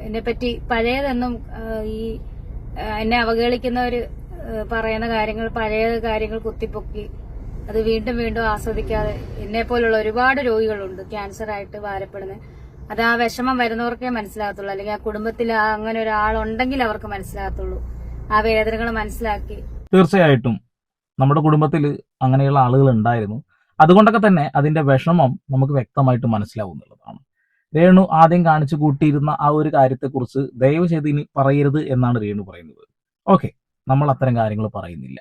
എന്നെപ്പറ്റി പഴയതൊന്നും ഈ എന്നെ അവഹേളിക്കുന്നവര് പറയുന്ന കാര്യങ്ങൾ പഴയ കാര്യങ്ങൾ കുത്തിപ്പൊക്കി അത് വീണ്ടും വീണ്ടും ആസ്വദിക്കാതെ എന്നെ പോലുള്ള ഒരുപാട് രോഗികളുണ്ട് ക്യാൻസർ ആയിട്ട് ഭാരപ്പെടുന്നത്. അത് ആ വിഷമം വരുന്നവർക്കേ മനസ്സിലാകത്തുള്ളൂ, അല്ലെങ്കിൽ ആ കുടുംബത്തിൽ അങ്ങനെ ഒരാളുണ്ടെങ്കിൽ അവർക്ക് മനസ്സിലാകത്തുള്ളൂ ആ വേദനകൾ മനസ്സിലാക്കി. തീർച്ചയായിട്ടും നമ്മുടെ കുടുംബത്തിൽ അങ്ങനെയുള്ള ആളുകൾ ഉണ്ടായിരുന്നു. അതുകൊണ്ടൊക്കെ തന്നെ അതിന്റെ വിഷമം നമുക്ക് വ്യക്തമായിട്ട് മനസ്സിലാവുന്നുള്ളതാണ്. രേണു ആദ്യം കാണിച്ചു കൂട്ടിയിരുന്ന ആ ഒരു കാര്യത്തെക്കുറിച്ച് ദയവ് ചെയ്ത് ഇനി പറയരുത് എന്നാണ് രേണു പറയുന്നത്. ഓക്കെ, നമ്മൾ അത്തരം കാര്യങ്ങൾ പറയുന്നില്ല.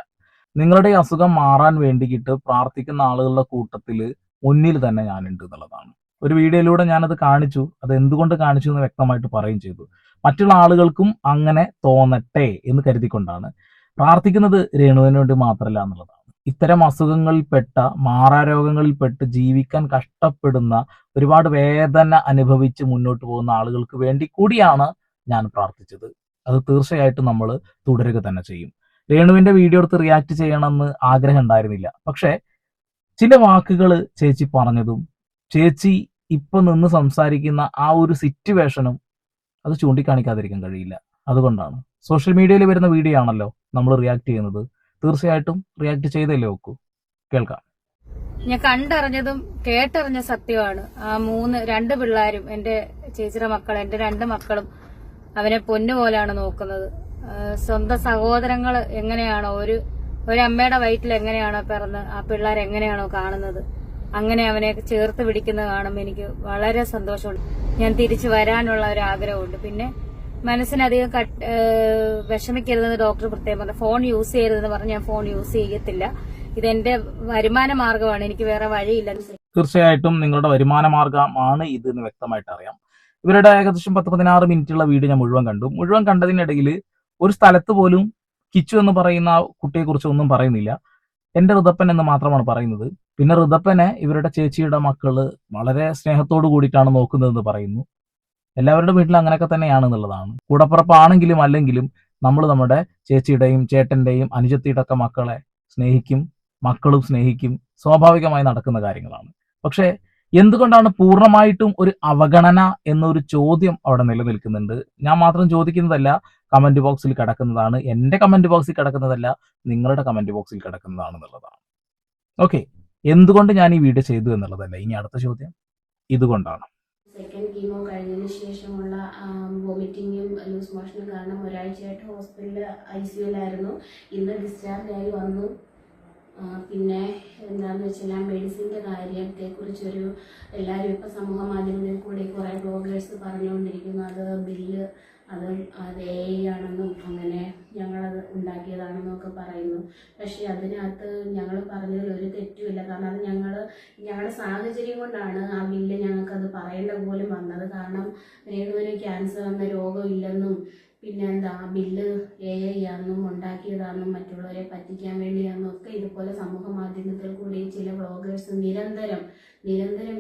നിങ്ങളുടെ അസുഖം മാറാൻ വേണ്ടിയിട്ട് പ്രാർത്ഥിക്കുന്ന ആളുകളുടെ കൂട്ടത്തിൽ മുന്നിൽ തന്നെ ഞാനുണ്ട് എന്നുള്ളതാണ്. ഒരു വീഡിയോയിലൂടെ ഞാനത് കാണിച്ചു. അത് എന്തുകൊണ്ട് കാണിച്ചു എന്ന് വ്യക്തമായിട്ട് പറയുകയും ചെയ്തു. മറ്റുള്ള ആളുകൾക്കും അങ്ങനെ തോന്നട്ടെ എന്ന് കരുതിക്കൊണ്ടാണ് പ്രാർത്ഥിക്കുന്നത്. രേണുവിന് വേണ്ടി മാത്രമല്ല എന്നുള്ളതാണ്. ഇത്തരം അസുഖങ്ങളിൽപ്പെട്ട മാറാരോഗങ്ങളിൽപ്പെട്ട് ജീവിക്കാൻ കഷ്ടപ്പെടുന്ന ഒരുപാട് വേദന അനുഭവിച്ച് മുന്നോട്ട് പോകുന്ന ആളുകൾക്ക് വേണ്ടി കൂടിയാണ് ഞാൻ പ്രാർത്ഥിച്ചത്. അത് തീർച്ചയായിട്ടും നമ്മൾ തുടരുക തന്നെ ചെയ്യും. രേണുവിന്റെ വീഡിയോ എടുത്ത് റിയാക്ട് ചെയ്യണമെന്ന് ആഗ്രഹം ഉണ്ടായിരുന്നില്ല. പക്ഷെ ചില വാക്കുകൾ ചേച്ചി പറഞ്ഞതും ചേച്ചി ഇപ്പൊ നിന്ന് സംസാരിക്കുന്ന ആ ഒരു സിറ്റുവേഷനും അത് ചൂണ്ടിക്കാണിക്കാതിരിക്കാൻ കഴിയില്ല. അതുകൊണ്ടാണ് സോഷ്യൽ മീഡിയയിൽ വരുന്ന വീഡിയോ ആണല്ലോ നമ്മൾ റിയാക്ട് ചെയ്യുന്നത്. തീർച്ചയായിട്ടും റിയാക്ട് ചെയ്തല്ലേ നോക്കൂ. കേൾക്കാം. ഞാൻ കണ്ടറിഞ്ഞതും കേട്ടറിഞ്ഞ സത്യമാണ്. ആ രണ്ട് പിള്ളേരും, എന്റെ ചേച്ചിയുടെ മക്കൾ, എന്റെ 2 മക്കളും അവനെ പൊന്നുപോലെയാണ് നോക്കുന്നത്. സ്വന്തം സഹോദരങ്ങൾ എങ്ങനെയാണോ ഒരു അമ്മയുടെ വയറ്റിൽ എങ്ങനെയാണോ പിറന്ന് ആ പിള്ളേർ എങ്ങനെയാണോ കാണുന്നത്, അങ്ങനെ അവനെ ചേർത്ത് പിടിക്കുന്നത് കാണുമ്പോൾ എനിക്ക് വളരെ സന്തോഷമുണ്ട്. ഞാൻ തിരിച്ചു വരാനുള്ള ഒരു ആഗ്രഹമുണ്ട്. പിന്നെ മനസ്സിനധികം വിഷമിക്കരുതെന്ന് ഡോക്ടർ പ്രത്യേകം പറഞ്ഞു. ഫോൺ യൂസ് ചെയ്യരുതെന്ന് പറഞ്ഞ് ഞാൻ ഫോൺ യൂസ് ചെയ്യത്തില്ല. ഇതെന്റെ വരുമാന മാർഗമാണ്, എനിക്ക് വേറെ വഴിയില്ല. തീർച്ചയായിട്ടും നിങ്ങളുടെ വരുമാന മാർഗമാണ് ഇത് എന്ന് വ്യക്തമായിട്ട് അറിയാം. ഇവരുടെ ഏകദേശം 10-16 മിനിറ്റുള്ള വീഡിയോ ഞാൻ മുഴുവൻ കണ്ടു. മുഴുവൻ കണ്ടതിനിടയിൽ ഒരു സ്ഥലത്ത് പോലും കിച്ചു എന്ന് പറയുന്ന കുട്ടിയെ കുറിച്ച് ഒന്നും പറയുന്നില്ല. എന്റെ ഋതപ്പൻ എന്ന് മാത്രമാണ് പറയുന്നത്. പിന്നെ ഋതപ്പനെ ഇവരുടെ ചേച്ചിയുടെ മക്കള് വളരെ സ്നേഹത്തോടു കൂടിയിട്ടാണ് നോക്കുന്നതെന്ന് പറയുന്നു. എല്ലാവരുടെ വീട്ടിലും അങ്ങനെയൊക്കെ തന്നെയാണെന്നുള്ളതാണ്. കൂടപ്പുറപ്പാണെങ്കിലും അല്ലെങ്കിലും നമ്മൾ നമ്മുടെ ചേച്ചിയുടെയും ചേട്ടന്റെയും അനുജത്തിയുടെ ഒക്കെ മക്കളെ സ്നേഹിക്കും, മക്കളും സ്നേഹിക്കും. സ്വാഭാവികമായി നടക്കുന്ന കാര്യങ്ങളാണ്. പക്ഷെ എന്തുകൊണ്ടാണ് പൂർണ്ണമായിട്ടും ഒരു അവഗണന എന്നൊരു ചോദ്യം അവിടെ നിലനിൽക്കുന്നുണ്ട്. ഞാൻ മാത്രം ചോദിക്കുന്നതല്ല, കമന്റ് ബോക്സിൽ കിടക്കുന്നതാണ്. എന്റെ കമന്റ് ബോക്സിൽ കിടക്കുന്നതല്ല, നിങ്ങളുടെ കമന്റ് ബോക്സിൽ കിടക്കുന്നതാണെന്നുള്ളതാണ്. ഓക്കെ, എന്തുകൊണ്ട് ഞാൻ ഈ വീഡിയോ ചെയ്തു എന്നുള്ളതല്ല ഇനി അടുത്ത ചോദ്യം. ഇതുകൊണ്ടാണ്. സെക്കൻഡ് കീമോ കഴിഞ്ഞതിന് ശേഷമുള്ള വോമിറ്റിങ്ങും ലൂസ് മോഷനും കാരണം ഒരാഴ്ചയായിട്ട് ഹോസ്പിറ്റലിൽ ICUലായിരുന്നു. ഇന്ന് ഡിസ്ചാർജ് ആയി വന്നു. പിന്നെ എന്താണെന്ന് വെച്ചാൽ മെഡിസിൻ്റെ കാര്യത്തെക്കുറിച്ചൊരു എല്ലാവരും ഇപ്പോൾ സമൂഹ മാധ്യമങ്ങളിൽ കൂടി കുറേ ബ്ലോഗേഴ്സ് പറഞ്ഞുകൊണ്ടിരിക്കുന്നു. അത് ബില്ല് അത് AI ആണെന്നും അങ്ങനെ ഞങ്ങളത് ഉണ്ടാക്കിയതാണെന്നും ഒക്കെ പറയുന്നു. പക്ഷേ അതിനകത്ത് ഞങ്ങൾ പറഞ്ഞതിൽ ഒരു തെറ്റുമില്ല. കാരണം അത് ഞങ്ങളുടെ സാഹചര്യം കൊണ്ടാണ് ആ ബില്ല് ഞങ്ങൾക്കത് പറയേണ്ട പോലും വന്നത്. കാരണം രേണുവിന് ക്യാൻസർ എന്ന രോഗമില്ലെന്നും പിന്നെ എന്താ ബില്ല് AI ആണെന്നും ഉണ്ടാക്കിയതാണെന്നും മറ്റുള്ളവരെ പറ്റിക്കാൻ വേണ്ടിയാണെന്നും ഒക്കെ ഇതുപോലെ സമൂഹ മാധ്യമത്തിൽ കൂടി ചില വ്ളോഗേഴ്സ് നിരന്തരം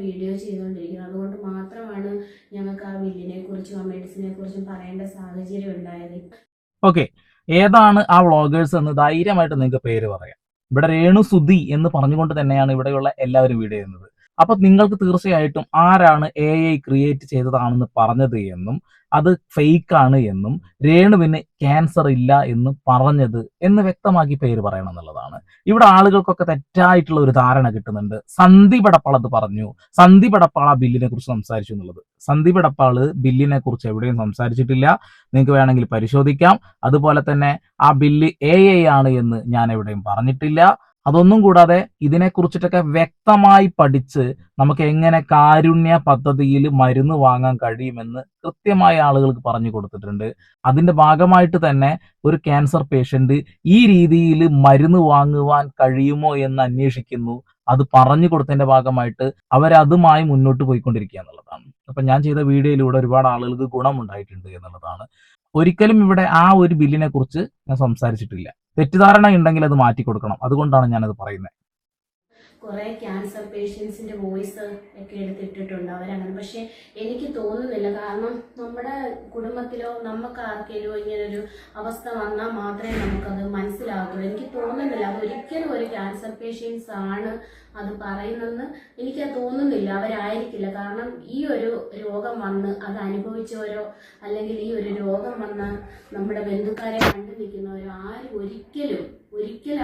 വീഡിയോ ചെയ്തുകൊണ്ടിരിക്കുന്നത്. അതുകൊണ്ട് മാത്രമാണ് ഞങ്ങൾക്ക് ആ ബില്ലിനെ കുറിച്ചും ആ മെഡിസിനെ കുറിച്ചും പറയേണ്ട സാഹചര്യം ഉണ്ടായത്. ഓക്കെ, ഏതാണ് ആ വ്ളോഗേഴ്സ് എന്ന് ധൈര്യമായിട്ട് നിങ്ങൾക്ക് പേര് പറയാം. ഇവിടെ രേണു സുധി എന്ന് പറഞ്ഞുകൊണ്ട് തന്നെയാണ് ഇവിടെയുള്ള എല്ലാവരും വീഡിയോ ചെയ്യുന്നത്. അപ്പൊ നിങ്ങൾക്ക് തീർച്ചയായിട്ടും ആരാണ് AI ക്രിയേറ്റ് ചെയ്തതാണെന്ന് പറഞ്ഞത് എന്നും അത് ഫേക്ക് ആണ് എന്നും രേണുവിന് ക്യാൻസർ ഇല്ല എന്ന് പറഞ്ഞത് എന്ന് വ്യക്തമാക്കി പേര് പറയണം എന്നുള്ളതാണ്. ഇവിടെ ആളുകൾക്കൊക്കെ തെറ്റായിട്ടുള്ള ഒരു ധാരണ കിട്ടുന്നുണ്ട്. സന്ദീപ് എടപ്പാൾ അത് പറഞ്ഞു, സന്ദീപ് എടപ്പാൾ ആ ബില്ലിനെ കുറിച്ച് സംസാരിച്ചു എന്നുള്ളത്. സന്ദീപ് എടപ്പാൾ ബില്ലിനെ കുറിച്ച് എവിടെയും സംസാരിച്ചിട്ടില്ല. നിങ്ങൾക്ക് വേണമെങ്കിൽ പരിശോധിക്കാം. അതുപോലെ തന്നെ ആ ബില്ല് AI ആണ് എന്ന് ഞാൻ എവിടെയും പറഞ്ഞിട്ടില്ല. അതൊന്നും കൂടാതെ ഇതിനെക്കുറിച്ചിട്ടൊക്കെ വ്യക്തമായി പഠിച്ച് നമുക്ക് എങ്ങനെ കാരുണ്യ പദ്ധതിയിൽ മരുന്ന് വാങ്ങാൻ കഴിയുമെന്ന് കൃത്യമായ ആളുകൾക്ക് പറഞ്ഞു കൊടുത്തിട്ടുണ്ട്. അതിന്റെ ഭാഗമായിട്ട് തന്നെ ഒരു ക്യാൻസർ പേഷ്യന്റ് ഈ രീതിയിൽ മരുന്ന് വാങ്ങുവാൻ കഴിയുമോ എന്ന് അന്വേഷിക്കുന്നു. അത് പറഞ്ഞു കൊടുത്തതിന്റെ ഭാഗമായിട്ട് അവരതുമായി മുന്നോട്ട് പോയിക്കൊണ്ടിരിക്കുക എന്നുള്ളതാണ്. അപ്പൊ ഞാൻ ചെയ്ത വീഡിയോയിലൂടെ ഒരുപാട് ആളുകൾക്ക് ഗുണമുണ്ടായിട്ടുണ്ട് എന്നുള്ളതാണ്. ഒരിക്കലും ഇവിടെ ആ ഒരു ബില്ലിനെ കുറിച്ച് ഞാൻ സംസാരിച്ചിട്ടില്ല. തെറ്റിദ്ധാരണ ഉണ്ടെങ്കിൽ അത് മാറ്റി കൊടുക്കണം. അതുകൊണ്ടാണ് ഞാനത് പറയുന്നത്. കുറേ ക്യാൻസർ പേഷ്യൻസിൻ്റെ വോയിസ് ഒക്കെ എടുത്തിട്ടിട്ടുണ്ട് അവരങ്ങനെ. പക്ഷേ എനിക്ക് തോന്നുന്നില്ല, കാരണം നമ്മുടെ കുടുംബത്തിലോ നമുക്ക് ആർക്കെങ്കിലും ഇങ്ങനൊരു അവസ്ഥ വന്നാൽ മാത്രമേ നമുക്കത് മനസ്സിലാവുള്ളൂ. എനിക്ക് തോന്നുന്നില്ല അതൊരിക്കലും ഒരു ക്യാൻസർ പേഷ്യൻസ് ആണ് അത് പറയുന്നതെന്ന് എനിക്ക് തോന്നുന്നില്ല. അവരായിരിക്കില്ല. കാരണം ഈ ഒരു രോഗം വന്ന് അത് അനുഭവിച്ചവരോ അല്ലെങ്കിൽ ഈ ഒരു രോഗം വന്ന നമ്മുടെ ബന്ധുക്കാരെ കണ്ടു നിൽക്കുന്നവരോ ആരും ഒരിക്കലും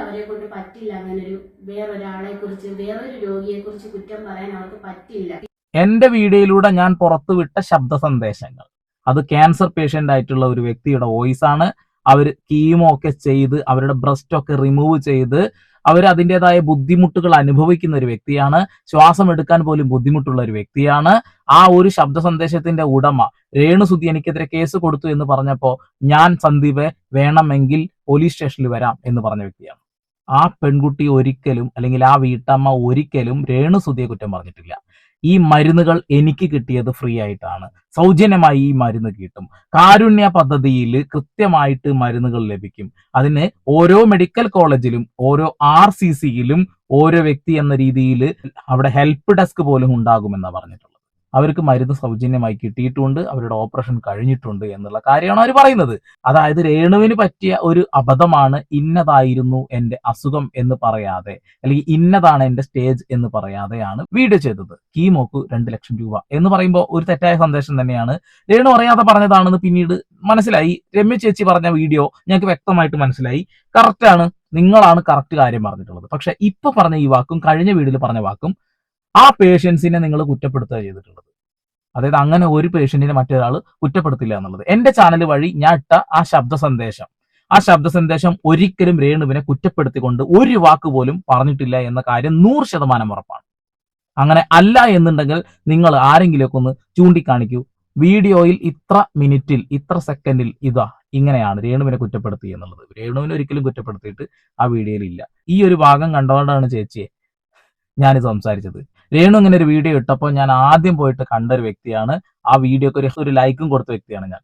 അവരെ കൊണ്ട് പറ്റില്ല അങ്ങനൊരു വേറൊരാളെ കുറിച്ച്, വേറൊരു രോഗിയെ കുറിച്ച് കുറ്റം പറയാൻ അവർക്ക് പറ്റില്ല. എന്റെ വീഡിയോയിലൂടെ ഞാൻ പുറത്തുവിട്ട ശബ്ദ സന്ദേശങ്ങൾ അത് ക്യാൻസർ പേഷ്യന്റ് ആയിട്ടുള്ള ഒരു വ്യക്തിയുടെ വോയിസ് ആണ്. അവർ കീമോ ഒക്കെ ചെയ്ത് അവരുടെ ബ്രസ്റ്റ് ഒക്കെ റിമൂവ് ചെയ്ത് അവർ അതിൻ്റെതായ ബുദ്ധിമുട്ടുകൾ അനുഭവിക്കുന്ന ഒരു വ്യക്തിയാണ്. ശ്വാസം എടുക്കാൻ പോലും ബുദ്ധിമുട്ടുള്ള ഒരു വ്യക്തിയാണ്. ആ ഒരു ശബ്ദ സന്ദേശത്തിന്റെ ഉടമ രേണുസുതി എനിക്കെതിരെ കേസ് കൊടുത്തു എന്ന് പറഞ്ഞപ്പോൾ ഞാൻ സന്ദീപെ വേണമെങ്കിൽ പോലീസ് സ്റ്റേഷനിൽ വരാം എന്ന് പറഞ്ഞ വ്യക്തിയാണ്. ആ പെൺകുട്ടി ഒരിക്കലും അല്ലെങ്കിൽ ആ വീട്ടമ്മ ഒരിക്കലും രേണുസുതിയെ കുറ്റം പറഞ്ഞിട്ടില്ല. ഈ മരുന്നുകൾ എനിക്ക് കിട്ടിയത് ഫ്രീ ആയിട്ടാണ്, സൗജന്യമായി ഈ മരുന്ന് കിട്ടും. കാരുണ്യ പദ്ധതിയിൽ കൃത്യമായിട്ട് മരുന്നുകൾ ലഭിക്കും. അതിന് ഓരോ മെഡിക്കൽ കോളേജിലും ഓരോ RCCയിലും ഓരോ വ്യക്തി എന്ന രീതിയിൽ അവിടെ ഹെൽപ്പ് ഡെസ്ക് പോലും ഉണ്ടാകുമെന്നാണ് പറഞ്ഞിട്ടുള്ളത്. അവർക്ക് മരുന്ന് സൗജന്യമായി കിട്ടിയിട്ടുണ്ട്, അവരുടെ ഓപ്പറേഷൻ കഴിഞ്ഞിട്ടുണ്ട് എന്നുള്ള കാര്യമാണ് അവർ പറയുന്നത്. അതായത് രേണുവിന് പറ്റിയ ഒരു അബദ്ധമാണ് ഇന്നതായിരുന്നു എന്റെ അസുഖം എന്ന് പറയാതെ, അല്ലെങ്കിൽ ഇന്നതാണ് എന്റെ സ്റ്റേജ് എന്ന് പറയാതെയാണ് വീഡിയോ ചെയ്തത്. കീമോക്ക് 2 ലക്ഷം രൂപ എന്ന് പറയുമ്പോൾ ഒരു തെറ്റായ സന്ദേശം തന്നെയാണ്. രേണു അറിയാതെ പറഞ്ഞതാണെന്ന് പിന്നീട് മനസ്സിലായി. രമ്യ ചേച്ചി പറഞ്ഞ വീഡിയോ ഞങ്ങൾക്ക് വ്യക്തമായിട്ട് മനസ്സിലായി. കറക്റ്റാണ്, നിങ്ങളാണ് കറക്റ്റ് കാര്യം പറഞ്ഞിട്ടുള്ളത്. പക്ഷെ ഇപ്പൊ പറഞ്ഞ ഈ വാക്കും കഴിഞ്ഞ വീഡിയോയിൽ പറഞ്ഞ വാക്കും ആ പേഷ്യൻസിനെ നിങ്ങൾ കുറ്റപ്പെടുത്തുക ചെയ്തിട്ടുള്ളത്. അതായത് അങ്ങനെ ഒരു പേഷ്യന്റിനെ മറ്റൊരാൾ കുറ്റപ്പെടുത്തില്ല എന്നുള്ളത്. എന്റെ ചാനൽ വഴി ഞാൻ ഇട്ട ആ ശബ്ദ സന്ദേശം ഒരിക്കലും രേണുവിനെ കുറ്റപ്പെടുത്തിക്കൊണ്ട് ഒരു വാക്ക് പോലും പറഞ്ഞിട്ടില്ല എന്ന കാര്യം 100% ഉറപ്പാണ്. അങ്ങനെ അല്ല എന്നുണ്ടെങ്കിൽ നിങ്ങൾ ആരെങ്കിലുമൊക്കെ ഒന്ന് ചൂണ്ടിക്കാണിക്കൂ. വീഡിയോയിൽ ഇത്ര മിനിറ്റിൽ ഇത്ര സെക്കൻഡിൽ ഇങ്ങനെയാണ് രേണുവിനെ കുറ്റപ്പെടുത്തി എന്നുള്ളത്. രേണുവിനെ ഒരിക്കലും കുറ്റപ്പെടുത്തിയിട്ട് ആ വീഡിയോയിൽ ഇല്ല. ഈ ഒരു ഭാഗം കണ്ടുകൊണ്ടാണ് ചേച്ചിയെ ഞാനിത് സംസാരിച്ചത്. രേണു ഇങ്ങനെ ഒരു വീഡിയോ ഇട്ടപ്പോൾ ഞാൻ ആദ്യം പോയിട്ട് കണ്ട ഒരു വ്യക്തിയാണ്. ആ വീഡിയോക്ക് ഒരു ലൈക്കും കൊടുത്ത വ്യക്തിയാണ് ഞാൻ.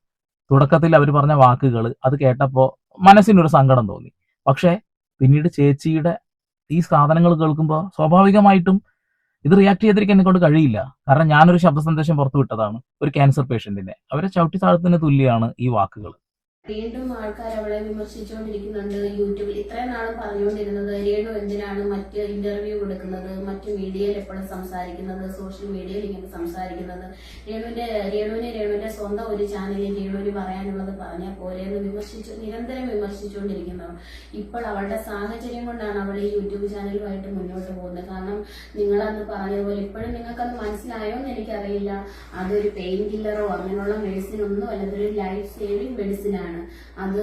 തുടക്കത്തിൽ അവർ പറഞ്ഞ വാക്കുകൾ അത് കേട്ടപ്പോൾ മനസ്സിനൊരു സങ്കടം തോന്നി. പക്ഷെ പിന്നീട് ചേച്ചിയുടെ ഈ സാധനങ്ങൾ കേൾക്കുമ്പോൾ സ്വാഭാവികമായിട്ടും ഇത് റിയാക്ട് ചെയ്തിരിക്കാൻ എന്നെ കൊണ്ട് കഴിയില്ല. കാരണം ഞാനൊരു ശബ്ദ സന്ദേശം പുറത്തുവിട്ടതാണ് ഒരു ക്യാൻസർ പേഷ്യന്റിനെ. അവരെ ചവിട്ടി താഴ്ത്തുന്നതിന് തുല്യമാണ് ഈ വാക്കുകൾ. വീണ്ടും ആൾക്കാർ അവളെ വിമർശിച്ചുകൊണ്ടിരിക്കുന്നുണ്ട്. യൂട്യൂബിൽ ഇത്രയും നാളും പറഞ്ഞുകൊണ്ടിരുന്നത് രേണു എന്തിനാണ് മറ്റ് ഇന്റർവ്യൂ കൊടുക്കുന്നത്, മറ്റ് മീഡിയയിൽ എപ്പോഴും സംസാരിക്കുന്നത്, സോഷ്യൽ മീഡിയയിൽ ഇങ്ങനെ സംസാരിക്കുന്നത്, രേണുവിന്റെ സ്വന്തം ഒരു ചാനലിൽ രേണുവിന് പറയാനുള്ളത് പറഞ്ഞാൽ പോരെയെന്ന് നിരന്തരം വിമർശിച്ചുകൊണ്ടിരിക്കുന്നത്. ഇപ്പോൾ അവളുടെ സാഹചര്യം കൊണ്ടാണ് അവൾ ഈ യൂട്യൂബ് ചാനലുമായിട്ട് മുന്നോട്ട് പോകുന്നത്. കാരണം നിങ്ങളന്ന് പറഞ്ഞതുപോലെ ഇപ്പോഴും നിങ്ങൾക്കത് മനസ്സിലായോ എന്ന് എനിക്കറിയില്ല. അതൊരു പെയിൻ കില്ലറോ അങ്ങനെയുള്ള മെഡിസിൻ ഒന്നും അല്ല, അതൊരു ലൈഫ് സേവിങ് മെഡിസിനാണ്. അത്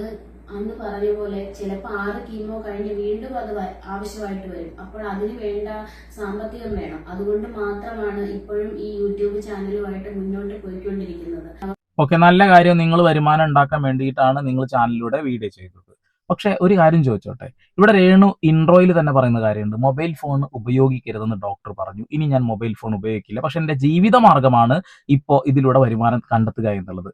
അന്ന് പറഞ്ഞ പോലെ ചിലപ്പോൾ 6 കീമോ കഴിഞ്ഞ് വീണ്ടും അത് ആവശ്യമായിട്ട് വരും. അപ്പോൾ അതിന് വേണ്ട സാമ്പത്തികം വേണം. അതുകൊണ്ട് മാത്രമാണ് ഇപ്പോഴും ഈ യൂട്യൂബ് ചാനലുമായിട്ട് മുന്നോട്ട് പോയിക്കൊണ്ടിരിക്കുന്നത്. ഓക്കെ, നല്ല കാര്യം. നിങ്ങൾ വരുമാനം ഉണ്ടാക്കാൻ വേണ്ടിയിട്ടാണ് നിങ്ങൾ ചാനലിലൂടെ വീഡിയോ ചെയ്തത്. പക്ഷെ ഒരു കാര്യം ചോദിച്ചോട്ടെ, ഇവിടെ രേണു ഇൻട്രോയിൽ തന്നെ പറയുന്ന കാര്യമുണ്ട്, മൊബൈൽ ഫോൺ ഉപയോഗിക്കരുതെന്ന് ഡോക്ടർ പറഞ്ഞു. ഇനി ഞാൻ മൊബൈൽ ഫോൺ ഉപയോഗിക്കില്ല, പക്ഷെ എന്റെ ജീവിത മാർഗമാണ് ഇപ്പോൾ ഇതിലൂടെ വരുമാനം കണ്ടെത്തുക എന്നുള്ളത്.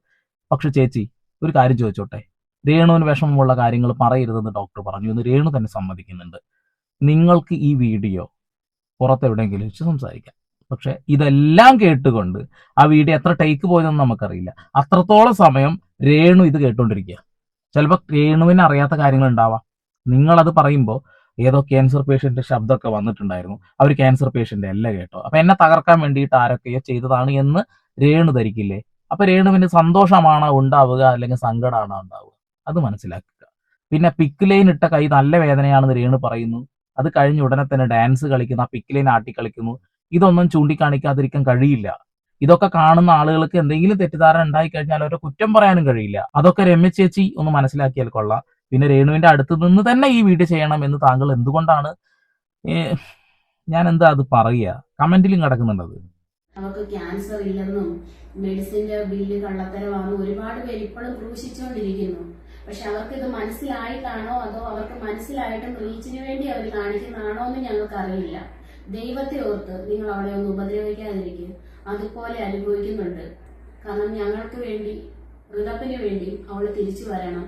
പക്ഷെ ചേച്ചി ഒരു കാര്യം ചോദിച്ചോട്ടെ, രേണുവിന് വിഷമമുള്ള കാര്യങ്ങൾ പറയരുതെന്ന് ഡോക്ടർ പറഞ്ഞു എന്ന് രേണു തന്നെ സമ്മതിക്കുന്നുണ്ട്. നിങ്ങൾക്ക് ഈ വീഡിയോ പുറത്തെവിടെയെങ്കിലും വെച്ച് സംസാരിക്കാം. പക്ഷെ ഇതെല്ലാം കേട്ടുകൊണ്ട് ആ വീഡിയോ എത്ര ടേക്ക് പോയതെന്ന് നമുക്കറിയില്ല. അത്രത്തോളം സമയം രേണു ഇത് കേട്ടുകൊണ്ടിരിക്കുക. ചിലപ്പോൾ രേണുവിന് അറിയാത്ത കാര്യങ്ങൾ ഉണ്ടാവാം. നിങ്ങളത് പറയുമ്പോൾ ഏതോ ക്യാൻസർ പേഷ്യന്റ് ശബ്ദമൊക്കെ വന്നിട്ടുണ്ടായിരുന്നു, അവർ ക്യാൻസർ പേഷ്യന്റ് അല്ല കേട്ടോ, അപ്പൊ എന്നെ തകർക്കാൻ വേണ്ടിയിട്ട് ആരൊക്കെയോ ചെയ്തതാണ് എന്ന് രേണു ധരിക്കില്ലേ? അപ്പൊ രേണുവിന് സന്തോഷമാണോ ഉണ്ടാവുക അല്ലെങ്കിൽ സങ്കടമാണോ ഉണ്ടാവുക? അത് മനസ്സിലാക്കുക. പിന്നെ പിക്ക് ലൈൻ ഇട്ട കൈ നല്ല വേദനയാണെന്ന് രേണു പറയുന്നു. അത് കഴിഞ്ഞ് ഉടനെ തന്നെ ഡാൻസ് കളിക്കുന്നു, ആ പിക്ക് ലൈൻ ആട്ടി കളിക്കുന്നു. ഇതൊന്നും ചൂണ്ടിക്കാണിക്കാതിരിക്കാൻ കഴിയില്ല. ഇതൊക്കെ കാണുന്ന ആളുകൾക്ക് എന്തെങ്കിലും തെറ്റിദ്ധാരണ ഉണ്ടായി കഴിഞ്ഞാൽ അവരെ കുറ്റം പറയാനും കഴിയില്ല. അതൊക്കെ രമ്യ ചേച്ചി ഒന്ന് മനസ്സിലാക്കിയാൽ കൊള്ളാം. പിന്നെ രേണുവിന്റെ അടുത്ത് നിന്ന് തന്നെ ഈ വീഡിയോ ചെയ്യണം എന്ന് താങ്കൾ എന്തുകൊണ്ടാണ്, ഞാൻ എന്താ അത് പറയുക, കമന്റിലും കിടക്കുന്നുണ്ടത്. അവർക്ക് ക്യാൻസർ ഇല്ലെന്നും മെഡിസിന്റെ ബില്ല് കള്ളത്തരമാണെന്നും ഒരുപാട് പേര് ഇപ്പോഴും ക്രൂശിച്ചുകൊണ്ടിരിക്കുന്നു. പക്ഷെ അവർക്ക് ഇത് മനസ്സിലായിട്ടാണോ അതോ അവർക്ക് മനസ്സിലായിട്ടും റീച്ചിന് വേണ്ടി അവർ കാണിക്കുന്നതാണോ എന്ന് ഞങ്ങൾക്ക് അറിയില്ല. ദൈവത്തെ ഓർത്ത് നിങ്ങൾ അവളെ ഒന്ന് ഉപദ്രവിക്കാതിരിക്കും. അതുപോലെ അനുഭവിക്കുന്നുണ്ട്. കാരണം ഞങ്ങൾക്ക് വേണ്ടി, ഋതപ്പിന് വേണ്ടി അവൾ തിരിച്ചു വരണം.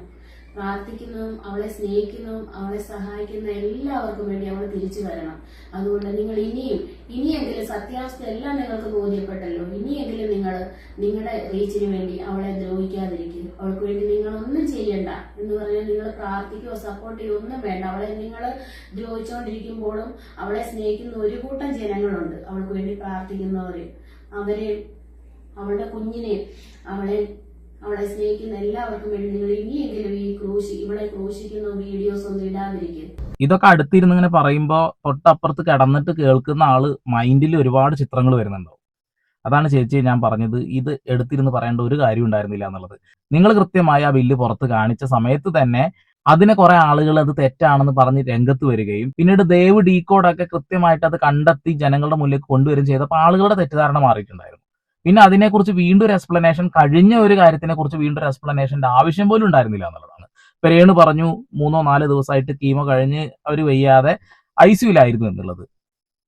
പ്രാർത്ഥിക്കുന്നതും അവളെ സ്നേഹിക്കുന്നതും അവളെ സഹായിക്കുന്ന എല്ലാവർക്കും വേണ്ടി അവൾ തിരിച്ചു വരണം. അതുകൊണ്ട് നിങ്ങൾ ഇനിയെങ്കിലും സത്യാവസ്ഥ എല്ലാം നിങ്ങൾക്ക് ബോധ്യപ്പെട്ടല്ലോ, ഇനിയെങ്കിലും നിങ്ങൾ നിങ്ങളുടെ റീച്ചിന് വേണ്ടി അവളെ ദ്രോഹിക്കാതിരിക്കും. അവൾക്ക് വേണ്ടി നിങ്ങൾ ഒന്നും ചെയ്യണ്ട എന്ന് പറഞ്ഞാൽ നിങ്ങൾ പ്രാർത്ഥിക്കുകയോ സപ്പോർട്ട് ചെയ്യുകയോ ഒന്നും വേണ്ട. അവളെ നിങ്ങൾ ദ്രോഹിച്ചുകൊണ്ടിരിക്കുമ്പോഴും അവളെ സ്നേഹിക്കുന്ന ഒരു കൂട്ടം ജനങ്ങളുണ്ട്, അവൾക്ക് വേണ്ടി പ്രാർത്ഥിക്കുന്നവര്. അവളുടെ കുഞ്ഞിനെയും അവളെ സ്നേഹിക്കുന്ന എല്ലാവർക്കും വേണ്ടി നിങ്ങൾ ഇനിയെങ്കിലും ഇവളെ ക്രൂശിക്കുന്ന വീഡിയോസ് ഒന്നും ഇടാതിരിക്കും. ഇതൊക്കെ അടുത്തിരുന്ന് ഇങ്ങനെ പറയുമ്പോൾ തൊട്ടപ്പുറത്ത് കിടന്നിട്ട് കേൾക്കുന്ന ആള് മൈൻഡിൽ ഒരുപാട് ചിത്രങ്ങൾ വരുന്നുണ്ടാവും. അതാണ് ചേച്ചി ഞാൻ പറഞ്ഞത്, ഇത് എടുത്തിരുന്ന് പറയേണ്ട ഒരു കാര്യം ഉണ്ടായിരുന്നില്ല എന്നുള്ളത്. നിങ്ങൾ കൃത്യമായി ആ ബില്ല് പുറത്ത് കാണിച്ച സമയത്ത് തന്നെ അതിനെ കുറെ ആളുകൾ അത് തെറ്റാണെന്ന് പറഞ്ഞ് രംഗത്ത് വരികയും പിന്നീട് ദയവ് ഡീകോഡൊക്കെ കൃത്യമായിട്ട് അത് കണ്ടെത്തി ജനങ്ങളുടെ മുന്നിലേക്ക് കൊണ്ടുവരും ചെയ്തപ്പോൾ ആളുകളുടെ തെറ്റിദ്ധാരണ മാറിയിട്ടുണ്ടായിരുന്നു. പിന്നെ അതിനെക്കുറിച്ച് വീണ്ടും ഒരു എക്സ്പ്ലനേഷൻ, കഴിഞ്ഞ ഒരു കാര്യത്തിനെ കുറിച്ച് വീണ്ടും ഒരു എക്സ്പ്ലനേഷന്റെ ആവശ്യം പോലും ഉണ്ടായിരുന്നില്ല എന്നുള്ളതാണ്. ഇപ്പൊ രേണു പറഞ്ഞു 3-4 ദിവസമായിട്ട് കീമോ കഴിഞ്ഞ് അവർ വയ്യാതെ ICUലായിരുന്നു എന്നുള്ളത്.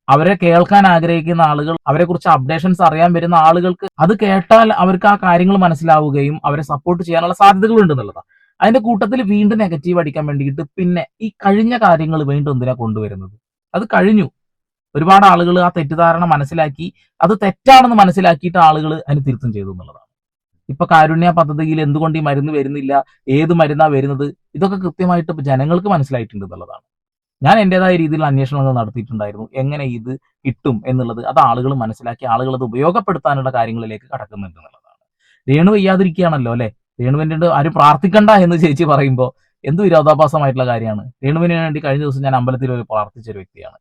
അവരെ കേൾക്കാൻ ആഗ്രഹിക്കുന്ന ആളുകൾ, അവരെ കുറിച്ച് അപ്ഡേഷൻസ് അറിയാൻ വരുന്ന ആളുകൾക്ക് അത് കേട്ടാൽ അവർക്ക് ആ കാര്യങ്ങൾ മനസ്സിലാവുകയും അവരെ സപ്പോർട്ട് ചെയ്യാനുള്ള സാധ്യതകൾ ഉണ്ട് എന്നുള്ളതാണ്. അതിന്റെ കൂട്ടത്തിൽ വീണ്ടും നെഗറ്റീവ് അടിക്കാൻ വേണ്ടിയിട്ട് പിന്നെ ഈ കഴിഞ്ഞ കാര്യങ്ങൾ വീണ്ടും എന്തിനാ കൊണ്ടുവരുന്നത്? അത് കഴിഞ്ഞു. ഒരുപാട് ആളുകൾ ആ തെറ്റിദ്ധാരണ മനസ്സിലാക്കി, അത് തെറ്റാണെന്ന് മനസ്സിലാക്കിയിട്ട് ആളുകൾ അതിന് തിരുത്തം ചെയ്തു എന്നുള്ളതാണ്. ഇപ്പൊ കാരുണ്യ പദ്ധതിയിൽ എന്തുകൊണ്ട് ഈ മരുന്ന് വരുന്നില്ല, ഏത് മരുന്നാ വരുന്നത്, ഇതൊക്കെ കൃത്യമായിട്ട് ജനങ്ങൾക്ക് മനസ്സിലായിട്ടുണ്ട് എന്നുള്ളതാണ്. ഞാൻ എന്റേതായ രീതിയിൽ അന്വേഷണങ്ങൾ നടത്തിയിട്ടുണ്ടായിരുന്നു, എങ്ങനെ ഇത് കിട്ടും എന്നുള്ളത്. അത് ആളുകൾ മനസ്സിലാക്കി ആളുകൾ അത് ഉപയോഗപ്പെടുത്താനുള്ള കാര്യങ്ങളിലേക്ക് കടക്കുന്നുണ്ട് എന്നുള്ളതാണ്. രേണു വയ്യാതിരിക്കുകയാണല്ലോ അല്ലെ, രേണുവിന്റെ ആരും പ്രാർത്ഥിക്കണ്ട എന്ന് ചേച്ചി പറയുമ്പോൾ എന്ത് വിരോധാഭാസമായിട്ടുള്ള കാര്യമാണ്. രേണുവിന് വേണ്ടി കഴിഞ്ഞ ദിവസം ഞാൻ അമ്പലത്തിൽ ഒരു പ്രാർത്ഥിച്ചൊരു വ്യക്തിയാണ്.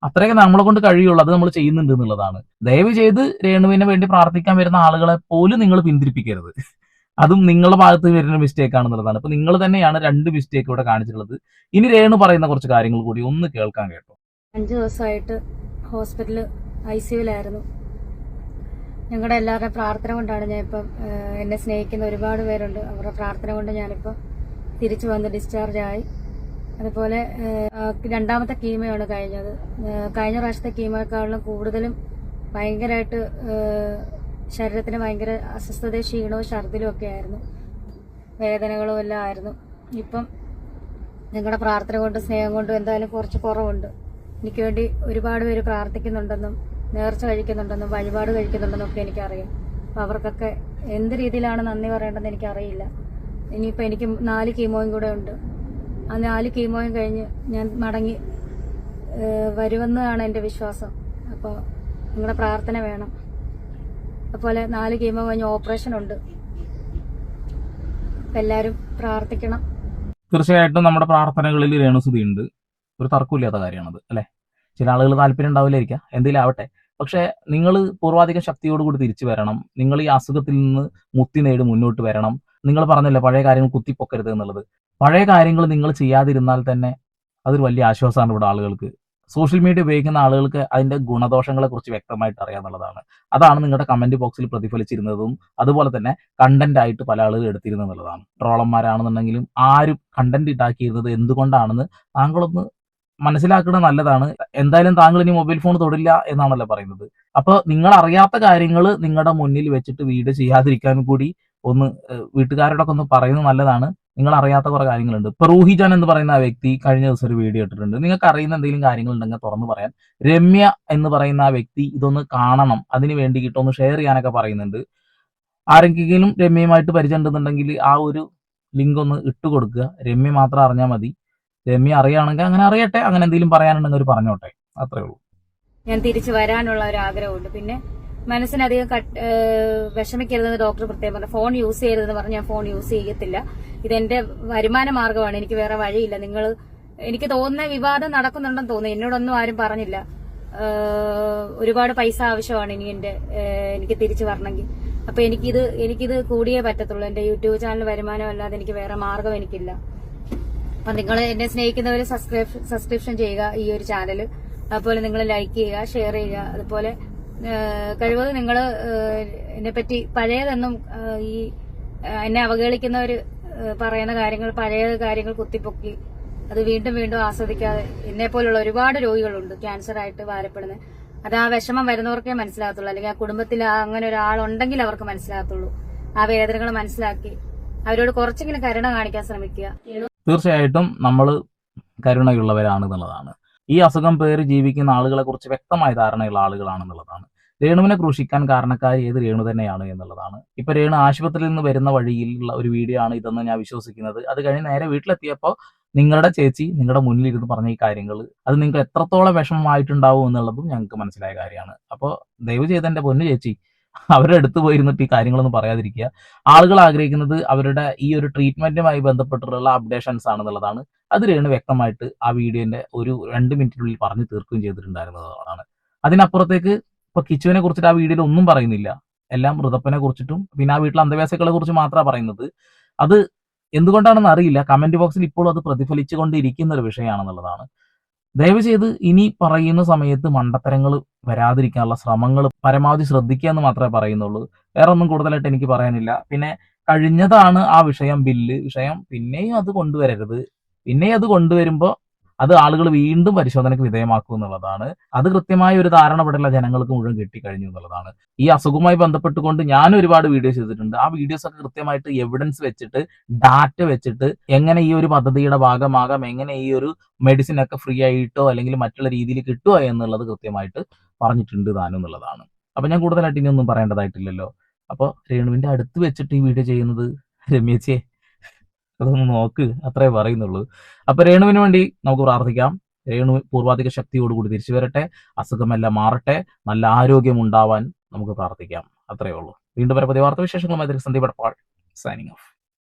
അത്രയൊക്കെ നമ്മളെ കൊണ്ട് കഴിയുള്ളൂ, അത് നമ്മൾ ചെയ്യുന്നുണ്ട് എന്നുള്ളതാണ്. ദയവ് ചെയ്ത് രേണുവിന് വേണ്ടി പ്രാർത്ഥിക്കാൻ വരുന്ന ആളുകളെ പോലും നിങ്ങൾ പിന്തിരിപ്പിക്കരുത്. അതും നിങ്ങളുടെ ഭാഗത്ത് വരുന്ന മിസ്റ്റേക്ക് ആണെന്നുള്ളതാണ്. ഇപ്പൊ നിങ്ങൾ തന്നെയാണ് 2 മിസ്റ്റേക്ക് ഇവിടെ കാണിച്ചിട്ടുള്ളത്. ഇനി രേണു പറയുന്ന കുറച്ച് കാര്യങ്ങൾ കൂടി ഒന്ന് കേൾക്കാൻ കേട്ടോ. 5 ദിവസമായിട്ട് ഹോസ്പിറ്റലിൽ ICUലായിരുന്നു. ഞങ്ങളുടെ എല്ലാവരുടെയും പ്രാർത്ഥന കൊണ്ടാണ് ഞാനിപ്പം, എന്നെ സ്നേഹിക്കുന്ന ഒരുപാട് പേരുണ്ട്, അവരുടെ പ്രാർത്ഥന കൊണ്ട് ഞാനിപ്പം തിരിച്ചു വന്ന് ഡിസ്ചാർജ് ആയി. അതുപോലെ 2ാമത്തെ കീമോയാണ് കഴിഞ്ഞത്. കഴിഞ്ഞ പ്രാവശ്യത്തെ കീമോയെക്കാളും കൂടുതലും ഭയങ്കരമായിട്ട് ശരീരത്തിന് ഭയങ്കര അസ്വസ്ഥതയും ക്ഷീണവും ഛർദിലും ഒക്കെ ആയിരുന്നു, വേദനകളും എല്ലാം ആയിരുന്നു. ഇപ്പം നിങ്ങളുടെ പ്രാർത്ഥന കൊണ്ട് സ്നേഹം കൊണ്ടും എന്തായാലും കുറച്ച് കുറവുണ്ട്. എനിക്ക് വേണ്ടി ഒരുപാട് പേര് പ്രാർത്ഥിക്കുന്നുണ്ടെന്നും നേർച്ച കഴിക്കുന്നുണ്ടെന്നും വഴിപാട് കഴിക്കുന്നുണ്ടെന്നും ഒക്കെ എനിക്കറിയാം. അപ്പം അവർക്കൊക്കെ എന്ത് രീതിയിലാണ് നന്ദി പറയേണ്ടതെന്ന് എനിക്കറിയില്ല. ഇനിയിപ്പോൾ എനിക്ക് 4 കീമോയും കൂടെ ഉണ്ട്. ആ 4 കീമോയും കഴിഞ്ഞ് ഞാൻ മടങ്ങി വരുമെന്നാണ് എൻ്റെ വിശ്വാസം. അപ്പോൾ നിങ്ങളുടെ പ്രാർത്ഥന വേണം. അതുപോലെ 4 കീമോ കഴിഞ്ഞ് ഓപ്പറേഷൻ ഉണ്ട്. അപ്പം എല്ലാവരും പ്രാർത്ഥിക്കണം. തീർച്ചയായിട്ടും നമ്മുടെ പ്രാർത്ഥനകളിൽ രേണുസുതി ഉണ്ട്, ഒരു തർക്കമില്ലാത്ത കാര്യമാണത് അല്ലെ. ചില ആളുകൾ താല്പര്യം ഉണ്ടാവില്ലായിരിക്കാം, എന്തെങ്കിലും ആവട്ടെ. പക്ഷെ നിങ്ങൾ പൂർവാധിക ശക്തിയോടുകൂടി തിരിച്ചു വരണം. നിങ്ങൾ ഈ അസുഖത്തിൽ നിന്ന് മുക്തി നേടി മുന്നോട്ട് വരണം. നിങ്ങൾ പറഞ്ഞല്ലോ പഴയ കാര്യങ്ങൾ കുത്തിപ്പൊക്കരുത് എന്നുള്ളത്. പഴയ കാര്യങ്ങൾ നിങ്ങൾ ചെയ്യാതിരുന്നാൽ തന്നെ അതൊരു വലിയ ആശ്വാസമാണ് ഇവിടെ ആളുകൾക്ക്. സോഷ്യൽ മീഡിയ ഉപയോഗിക്കുന്ന ആളുകൾക്ക് അതിന്റെ ഗുണദോഷങ്ങളെ കുറിച്ച് വ്യക്തമായിട്ട് അറിയാന്നുള്ളതാണ്. അതാണ് നിങ്ങളുടെ കമന്റ് ബോക്സിൽ പ്രതിഫലിച്ചിരുന്നതും അതുപോലെ തന്നെ കണ്ടന്റ് ആയിട്ട് പല ആളുകൾ എടുത്തിരുന്നതാണ്. ട്രോളന്മാരാണെന്നുണ്ടെങ്കിലും ആരും കണ്ടന്റ് ഉണ്ടാക്കിയിരുന്നത് എന്തുകൊണ്ടാണെന്ന് താങ്കളൊന്ന് മനസ്സിലാക്കുന്നത് നല്ലതാണ്. എന്തായാലും താങ്കൾ ഇനി മൊബൈൽ ഫോൺ തൊടില്ല എന്നാണല്ലോ പറയുന്നത്. അപ്പോൾ നിങ്ങൾ അറിയാത്ത കാര്യങ്ങൾ നിങ്ങളുടെ മുന്നിൽ വെച്ചിട്ട് വീഡിയോ ചെയ്യാതിരിക്കാനും കൂടി ഒന്ന് വീട്ടുകാരോടൊക്കെ ഒന്ന് പറയുന്നത് നല്ലതാണ്. നിങ്ങൾ അറിയാത്ത കുറെ കാര്യങ്ങളുണ്ട്. ഇപ്പൊ റൂഹിജാൻ എന്ന് പറയുന്ന ആ വ്യക്തി കഴിഞ്ഞ ദിവസം ഒരു വീഡിയോ ഇട്ടിട്ടുണ്ട്. നിങ്ങൾക്ക് അറിയുന്ന എന്തെങ്കിലും കാര്യങ്ങൾ ഉണ്ടെങ്കിൽ തുറന്നു പറയാൻ. രമ്യ എന്ന് പറയുന്ന ആ വ്യക്തി ഇതൊന്ന് കാണണം, അതിന് വേണ്ടിയിട്ട് ഒന്ന് ഷെയർ ചെയ്യാനൊക്കെ പറയുന്നുണ്ട്. ആരെങ്കിലും രമ്യയുമായിട്ട് പരിചയം ഉണ്ടെന്നുണ്ടെങ്കിൽ ആ ഒരു ലിങ്ക് ഒന്ന് ഇട്ട് കൊടുക്കുക. രമ്യ മാത്രം അറിഞ്ഞാൽ മതി. രമ്യ അറിയുകയാണെങ്കിൽ അങ്ങനെ അറിയട്ടെ, അങ്ങനെ എന്തെങ്കിലും പറയാനുണ്ടെങ്കിൽ അവർ പറഞ്ഞോട്ടെ, അത്രേ ഉള്ളൂ. ഞാൻ തിരിച്ചു വരാനുള്ള ഒരു ആഗ്രഹമുണ്ട്. പിന്നെ മനസ്സിനധികം വിഷമിക്കരുതെന്ന് ഡോക്ടർ പ്രത്യേകം പറഞ്ഞു. ഫോൺ യൂസ് ചെയ്യരുതെന്ന് പറഞ്ഞ് ഞാൻ ഫോൺ യൂസ് ചെയ്യത്തില്ല. ഇതെന്റെ വരുമാന മാർഗമാണ്, എനിക്ക് വേറെ വഴിയില്ല. എനിക്ക് തോന്നുന്ന വിവാദം നടക്കുന്നുണ്ടെന്ന് തോന്നുന്നു. എന്നോടൊന്നും ആരും പറഞ്ഞില്ല. ഒരുപാട് പൈസ ആവശ്യമാണ് ഇനി എനിക്ക് തിരിച്ചു വരണമെങ്കിൽ. അപ്പൊ എനിക്കിത് കൂടിയേ പറ്റത്തുള്ളൂ. എന്റെ യൂട്യൂബ് ചാനൽ വരുമാനം അല്ലാതെ എനിക്ക് വേറെ മാർഗം എനിക്കില്ല. അപ്പൊ നിങ്ങൾ എന്നെ സ്നേഹിക്കുന്നവര് സബ്സ്ക്രിപ്ഷൻ ചെയ്യുക ഈ ഒരു ചാനല്. അതുപോലെ നിങ്ങൾ ലൈക്ക് ചെയ്യുക, ഷെയർ ചെയ്യുക. അതുപോലെ കഴിവതും നിങ്ങൾ എന്നെപ്പറ്റി പഴയതെന്നും ഈ എന്നെ അവഹേളിക്കുന്നവര് പറയുന്ന കാര്യങ്ങൾ, പഴയ കാര്യങ്ങൾ കുത്തിപ്പൊക്കി അത് വീണ്ടും വീണ്ടും ആസ്വദിക്കാതെ, എന്നെ പോലുള്ള ഒരുപാട് രോഗികളുണ്ട് ക്യാൻസർ ആയിട്ട് ഭാരപ്പെടുന്നത്. അത് ആ വിഷമം വരുന്നവർക്കേ മനസ്സിലാകത്തുള്ളൂ, അല്ലെങ്കിൽ ആ കുടുംബത്തിൽ അങ്ങനെ ഒരാളുണ്ടെങ്കിൽ അവർക്ക് മനസ്സിലാകത്തുള്ളൂ. ആ വേദനകൾ മനസ്സിലാക്കി അവരോട് കുറച്ചെങ്കിലും കരുണ കാണിക്കാൻ ശ്രമിക്കുക. തീർച്ചയായിട്ടും നമ്മൾ കരുണയുള്ളവരാണെന്നുള്ളതാണ്. ഈ അസുഖം പേര് ജീവിക്കുന്ന ആളുകളെ കുറിച്ച് വ്യക്തമായ ധാരണയുള്ള ആളുകളാണെന്നുള്ളതാണ്. രേണുവിനെ ക്രൂശിക്കാൻ കാരണക്കാരി ഏത് രേണു തന്നെയാണ് എന്നുള്ളതാണ്. ഇപ്പൊ രേണു ആശുപത്രിയിൽ നിന്ന് വരുന്ന വഴിയിലുള്ള ഒരു വീഡിയോ ആണ് ഇതെന്ന് ഞാൻ വിശ്വസിക്കുന്നത്. അത് കഴിഞ്ഞ് നേരെ വീട്ടിലെത്തിയപ്പോൾ നിങ്ങളുടെ ചേച്ചി നിങ്ങളുടെ മുന്നിലിരുന്ന് പറഞ്ഞ ഈ കാര്യങ്ങൾ അത് നിങ്ങൾക്ക് എത്രത്തോളം വിഷമമായിട്ടുണ്ടാവും എന്നുള്ളതും ഞങ്ങൾക്ക് മനസ്സിലായ കാര്യമാണ്. അപ്പോൾ ദയവ് ചെയ്ത് എൻ്റെ പൊന്നു ചേച്ചി അവരുടെ അടുത്ത് പോയിരുന്നിട്ട് ഈ കാര്യങ്ങളൊന്നും പറയാതിരിക്കുക. ആളുകൾ ആഗ്രഹിക്കുന്നത് അവരുടെ ഈ ഒരു ട്രീറ്റ്മെന്റുമായി ബന്ധപ്പെട്ടുള്ള അപ്ഡേഷൻസ് ആണെന്നുള്ളതാണ്. അത് രേണു വ്യക്തമായിട്ട് ആ വീഡിയോന്റെ ഒരു 2 മിനിറ്റിനുള്ളിൽ പറഞ്ഞു തീർക്കുകയും ചെയ്തിട്ടുണ്ടായിരുന്നതാണ്. അതിനപ്പുറത്തേക്ക് ഇപ്പൊ കിച്ചുവിനെ കുറിച്ചിട്ട് ആ വീഡിയോയിൽ ഒന്നും പറയുന്നില്ല. എല്ലാം ഋതപ്പനെ കുറിച്ചിട്ടും പിന്നെ ആ വീട്ടിലെ അന്തേവാസികളെ കുറിച്ച് മാത്രമാണ് പറയുന്നത്. അത് എന്തുകൊണ്ടാണെന്ന് അറിയില്ല. കമന്റ് ബോക്സിൽ ഇപ്പോഴും അത് പ്രതിഫലിച്ചുകൊണ്ടിരിക്കുന്ന ഒരു വിഷയമാണെന്നുള്ളതാണ്. ദയവ് ചെയ്ത് ഇനി പറയുന്ന സമയത്ത് മണ്ടത്തരങ്ങൾ വരാതിരിക്കാനുള്ള ശ്രമങ്ങൾ പരമാവധി ശ്രദ്ധിക്കുക എന്ന് മാത്രമേ പറയുന്നുള്ളൂ. വേറെ ഒന്നും കൂടുതലായിട്ട് എനിക്ക് പറയാനില്ല. പിന്നെ കഴിഞ്ഞതാണ് ആ ബില്ല് വിഷയം. പിന്നെയും അത് കൊണ്ടുവരരുത്. പിന്നെയും അത് കൊണ്ടുവരുമ്പോൾ അത് ആളുകൾ വീണ്ടും പരിശോധനയ്ക്ക് വിധേയമാക്കും എന്നുള്ളതാണ്. അത് കൃത്യമായ ഒരു ധാരണപ്പെടല ജനങ്ങൾക്ക് മുഴുവൻ കിട്ടിക്കഴിഞ്ഞു എന്നുള്ളതാണ്. ഈ അസുഖവുമായി ബന്ധപ്പെട്ടുകൊണ്ട് ഞാൻ ഒരുപാട് വീഡിയോസ് ചെയ്തിട്ടുണ്ട്. ആ വീഡിയോസ് ഒക്കെ കൃത്യമായിട്ട് എവിഡൻസ് വെച്ചിട്ട് ഡാറ്റ വെച്ചിട്ട് എങ്ങനെ ഈ ഒരു പദ്ധതിയുടെ ഭാഗമാകാം, എങ്ങനെ ഈ ഒരു മെഡിസിൻ ഒക്കെ ഫ്രീ ആയിട്ടോ അല്ലെങ്കിൽ മറ്റുള്ള രീതിയിൽ കിട്ടുമോ എന്നുള്ളത് കൃത്യമായിട്ട് പറഞ്ഞിട്ടുണ്ട് താനും എന്നുള്ളതാണ്. അപ്പൊ ഞാൻ കൂടുതലായിട്ട് ഇനിയൊന്നും പറയേണ്ടതായിട്ടില്ലല്ലോ. അപ്പോൾ രേണുവിന്റെ അടുത്ത് വെച്ചിട്ട് ഈ വീഡിയോ ചെയ്യുന്നത് രമ്യച്ചേ അതൊന്ന് നോക്ക്, അത്രേ പറയുന്നുള്ളൂ. അപ്പൊ രേണുവിന് വേണ്ടി നമുക്ക് പ്രാർത്ഥിക്കാം. രേണു പൂർവാധിക ശക്തിയോടുകൂടി തിരിച്ചു വരട്ടെ, അസുഖമെല്ലാം മാറട്ടെ, നല്ല ആരോഗ്യം ഉണ്ടാവാൻ നമുക്ക് പ്രാർത്ഥിക്കാം. അത്രയേ ഉള്ളൂ. വീണ്ടും പരപതി വാർത്താ വിശേഷങ്ങളുമായി സന്ദീപ് എടപ്പാൾ സൈനിങ് ഓഫ്.